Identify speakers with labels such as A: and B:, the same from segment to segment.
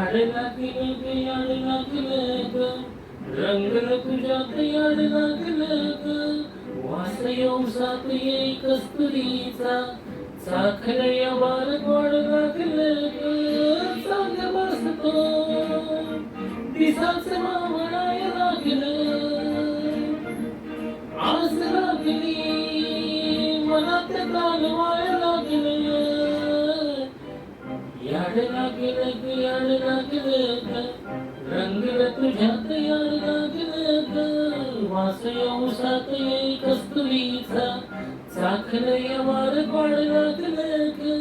A: याड लागलं ग याड लागलं ग रंगलं तुझ्यात याड लागलं ग वास येऊसात येई कस्तुरीचा साखर या बार गोड लागलं ग चांग बसतो दिसाच मावळाय लागलं आस लागली मनात कालवाय लागलं याड लागलं ग याड लागलं ग रंगलं तुझ्यात याड लागलं ग वास येऊसात येई कस्तुरीचा साखर या बार गोड लागलं ग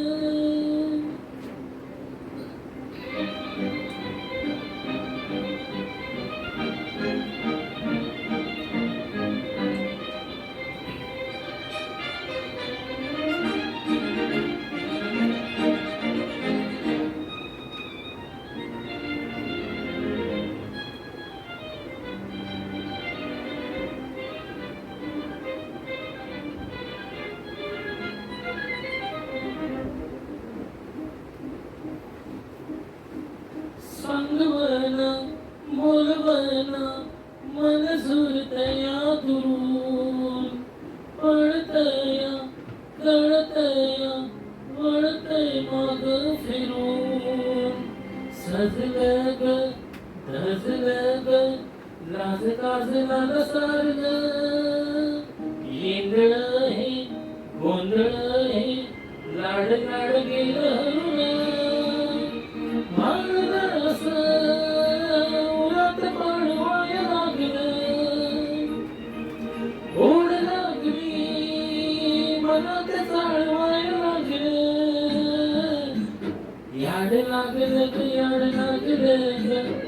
A: सांगवना बोलवना मन सुरतया दुरून पळतया कळतया वळतय माग फिरून सजलं ग धजलं ग लाज काजला सारलं येंगळ हे गोंधळ हे लाड लाड गेलं हरून उरात पाणवाय लागलं ओढ लागली मनात चाळवाय लागलं याड लागलं ग याड लागलं ग